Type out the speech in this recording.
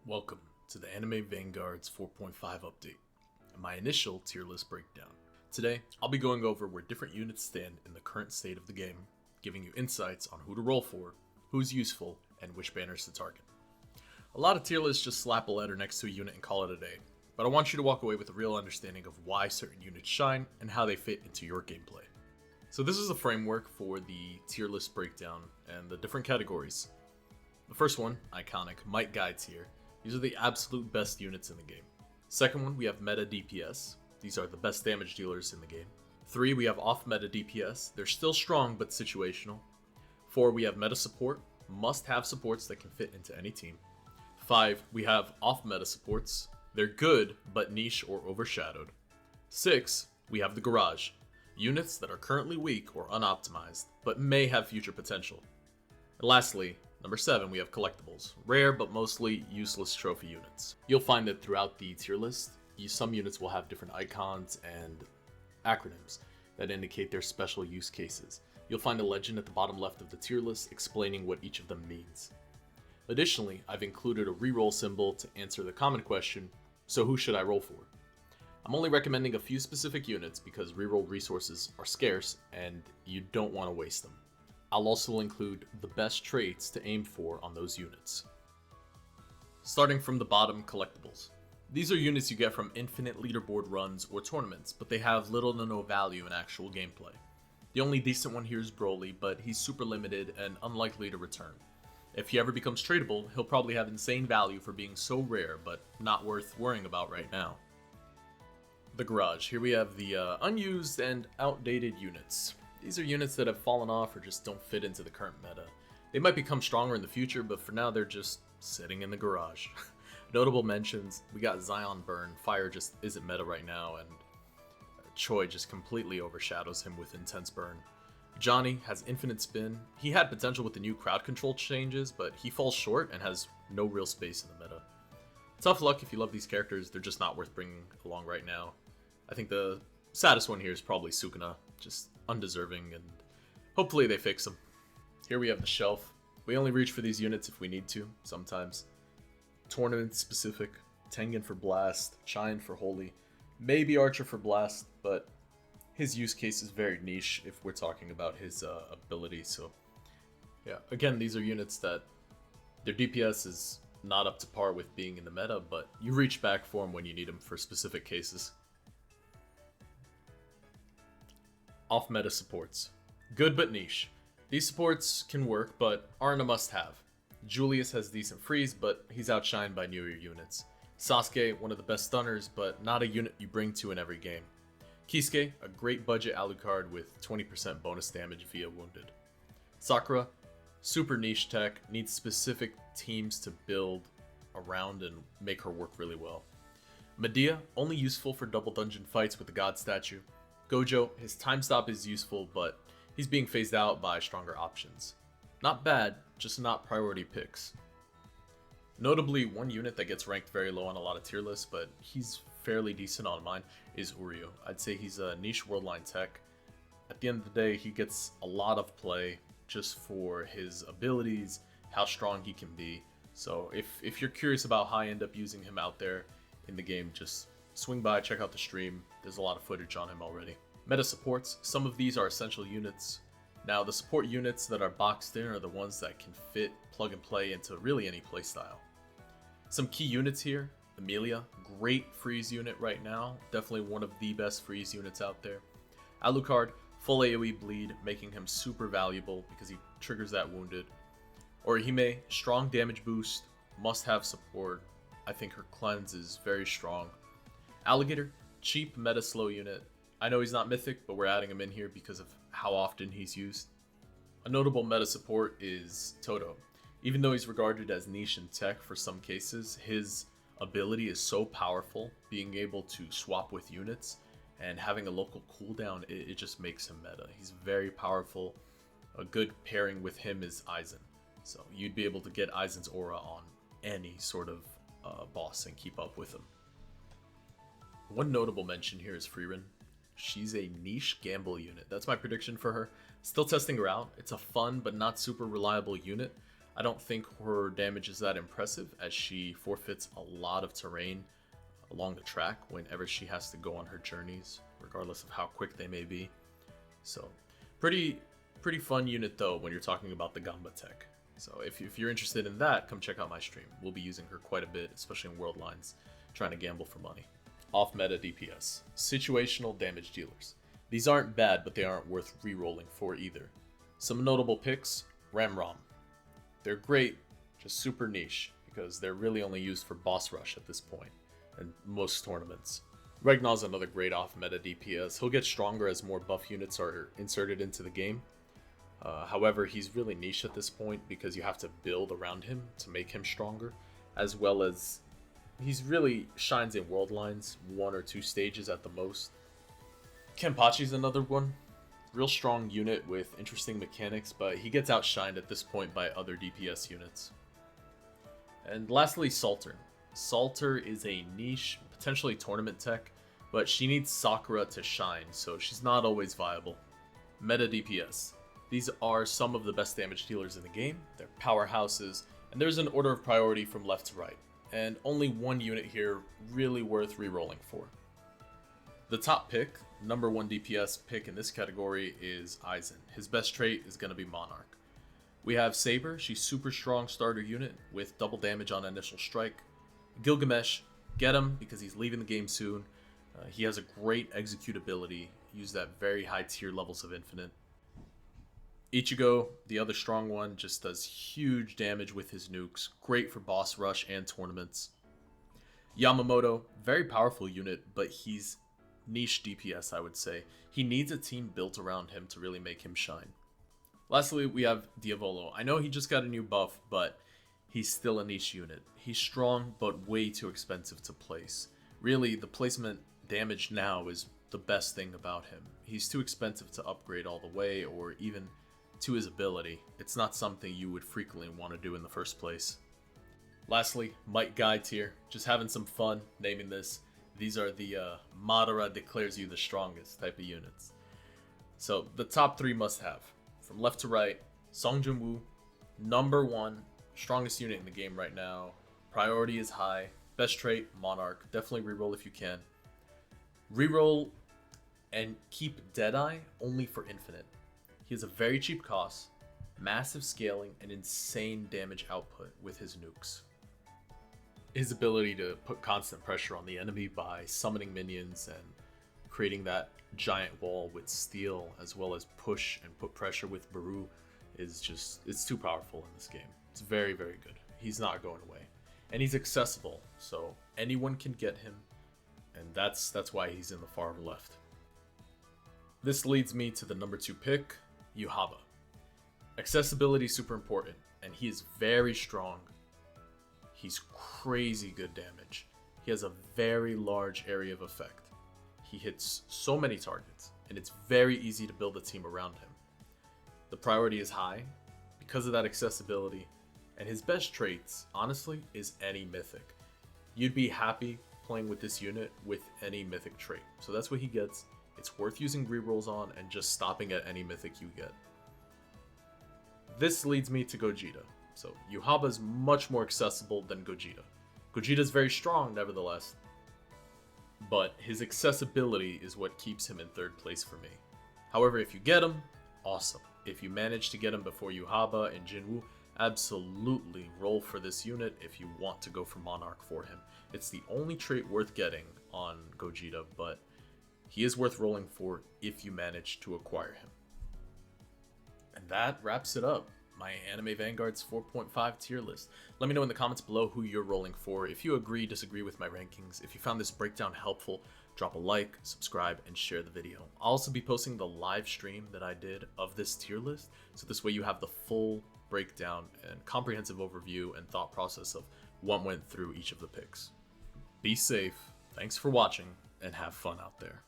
Welcome to the Anime Vanguards 4.5 update, and my initial tier list breakdown. Today, I'll be going over where different units stand in the current state of the game, giving you insights on who to roll for, who's useful, and which banners to target. A lot of tier lists just slap a letter next to a unit and call it a day, but I want you to walk away with a real understanding of why certain units shine and how they fit into your gameplay. So this is a framework for the tier list breakdown and the different categories. The first one, iconic, Might Guide tier. These are the absolute best units in the game. Second one, we have Meta DPS. These are the best damage dealers in the game. 3, we have off meta DPS. They're still strong but situational. 4, we have meta support. Must have supports that can fit into any team. 5, we have off meta supports. They're good but niche or overshadowed. 6, we have the garage. Units that are currently weak or unoptimized but may have future potential. And lastly, number 7, we have collectibles. Rare but mostly useless trophy units. You'll find that throughout the tier list, some units will have different icons and acronyms that indicate their special use cases. You'll find a legend at the bottom left of the tier list explaining what each of them means. Additionally, I've included a reroll symbol to answer the common question, so who should I roll for? I'm only recommending a few specific units because reroll resources are scarce and you don't want to waste them. I'll also include the best traits to aim for on those units. Starting from the bottom, collectibles. These are units you get from infinite leaderboard runs or tournaments, but they have little to no value in actual gameplay. The only decent one here is Broly, but he's super limited and unlikely to return. If he ever becomes tradable, he'll probably have insane value for being so rare, but not worth worrying about right now. The garage. Here we have the unused and outdated units. These are units that have fallen off or just don't fit into the current meta. They might become stronger in the future, but for now they're just sitting in the garage. Notable mentions, we got Zion Burn. Fire just isn't meta right now, and Choi just completely overshadows him with Intense Burn. Johnny has Infinite Spin. He had potential with the new crowd control changes, but he falls short and has no real space in the meta. Tough luck if you love these characters, they're just not worth bringing along right now. I think the saddest one here is probably Sukuna, just undeserving, and hopefully they fix him. Here we have the shelf. We only reach for these units if we need to, sometimes. Tournament specific, Tengen for Blast, Chine for Holy, maybe Archer for Blast, but his use case is very niche if we're talking about his ability, so yeah. Again, these are units that their DPS is not up to par with being in the meta, but you reach back for them when you need them for specific cases. Off-meta supports. Good but niche. These supports can work, but aren't a must-have. Julius has decent freeze, but he's outshined by newer units. Sasuke, one of the best stunners, but not a unit you bring to in every game. Kisuke, a great budget Alucard with 20% bonus damage via wounded. Sakura, super niche tech, needs specific teams to build around and make her work really well. Medea, only useful for double dungeon fights with the god statue. Gojo, his time stop is useful, but he's being phased out by stronger options. Not bad, just not priority picks. Notably, one unit that gets ranked very low on a lot of tier lists, but he's fairly decent on mine, is Uryu. I'd say he's a niche worldline tech. At the end of the day, he gets a lot of play just for his abilities, how strong he can be. So if you're curious about how I end up using him out there in the game, just swing by, check out the stream. There's a lot of footage on him already. Meta supports. Some of these are essential units. Now, the support units that are boxed in are the ones that can fit, plug and play into really any playstyle. Some key units here. Amelia, great freeze unit right now. Definitely one of the best freeze units out there. Alucard, full AoE bleed, making him super valuable because he triggers that wounded. Orihime, strong damage boost, must have support. I think her cleanse is very strong. Alligator, cheap meta slow unit. I know he's not mythic, but we're adding him in here because of how often he's used. A notable meta support is Toto. Even though he's regarded as niche in tech for some cases, his ability is so powerful, being able to swap with units and having a local cooldown, it just makes him meta. He's very powerful. A good pairing with him is Aizen. So you'd be able to get Aizen's aura on any sort of boss and keep up with him. One notable mention here is Frieren. She's a niche gamble unit. That's my prediction for her. Still testing her out. It's a fun but not super reliable unit. I don't think her damage is that impressive, as she forfeits a lot of terrain along the track whenever she has to go on her journeys, regardless of how quick they may be. So pretty fun unit though when you're talking about the Gamba tech. So if you're interested in that, come check out my stream. We'll be using her quite a bit, especially in World Lines, trying to gamble for money. Off Meta DPS, situational damage dealers. These aren't bad, but they aren't worth re-rolling for either. Some notable picks: Ram Rom. They're great, just super niche, because they're really only used for boss rush at this point, in most tournaments. Regnal's another great off-meta DPS. He'll get stronger as more buff units are inserted into the game. However, he's really niche at this point because you have to build around him to make him stronger, as well as he's really shines in World Lines, 1 or 2 stages at the most. Kenpachi's another one. Real strong unit with interesting mechanics, but he gets outshined at this point by other DPS units. And lastly, Salter. Salter is a niche, potentially tournament tech, but she needs Sakura to shine, so she's not always viable. Meta DPS. These are some of the best damage dealers in the game. They're powerhouses, and there's an order of priority from left to right, and only one unit here really worth re-rolling for. The top pick, number 1 DPS pick in this category, is Aizen. His best trait is going to be Monarch. We have Saber. She's super strong starter unit with double damage on initial strike. Gilgamesh, get him because he's leaving the game soon. He has a great executability, used at very high tier levels of Infinite. Ichigo, the other strong one, just does huge damage with his nukes, great for boss rush and tournaments. Yamamoto, very powerful unit, but he's niche DPS, I would say. He needs a team built around him to really make him shine. Lastly, we have Diavolo. I know he just got a new buff, but he's still a niche unit. He's strong, but way too expensive to place. Really, the placement damage now is the best thing about him. He's too expensive to upgrade all the way, or even to his ability. It's not something you would frequently want to do in the first place. Lastly, Might Guide tier. Just having some fun naming this. These are the Madara declares you the strongest type of units. So the top 3 must have. From left to right, Song Joon-woo, number 1, strongest unit in the game right now. Priority is high. Best trait, Monarch. Definitely reroll if you can. Reroll and keep Deadeye only for Infinite. He has a very cheap cost, massive scaling, and insane damage output with his nukes. His ability to put constant pressure on the enemy by summoning minions and creating that giant wall with steel, as well as push and put pressure with Baru, is just, it's too powerful in this game. It's very, very good. He's not going away. And he's accessible, so anyone can get him, and that's why he's in the far left. This leads me to the number 2 pick, Yuhaba. Accessibility is super important, and he is very strong. He's crazy good damage. He has a very large area of effect. He hits so many targets, and it's very easy to build a team around him. The priority is high because of that accessibility, and his best traits, honestly, is any mythic. You'd be happy playing with this unit with any mythic trait. So that's what he gets. It's worth using rerolls on and just stopping at any mythic you get. This leads me to Gogeta. So Yuhaba is much more accessible than Gogeta. Gogeta is very strong, nevertheless, but his accessibility is what keeps him in 3rd place for me. However, if you get him, awesome. If you manage to get him before Yuhaba and Jinwoo, absolutely roll for this unit if you want to go for Monarch for him. It's the only trait worth getting on Gogeta, but he is worth rolling for if you manage to acquire him. And that wraps it up. My Anime Vanguards 4.5 tier list. Let me know in the comments below who you're rolling for. If you agree, disagree with my rankings. If you found this breakdown helpful, drop a like, subscribe, and share the video. I'll also be posting the live stream that I did of this tier list, so this way you have the full breakdown and comprehensive overview and thought process of what went through each of the picks. Be safe, thanks for watching, and have fun out there.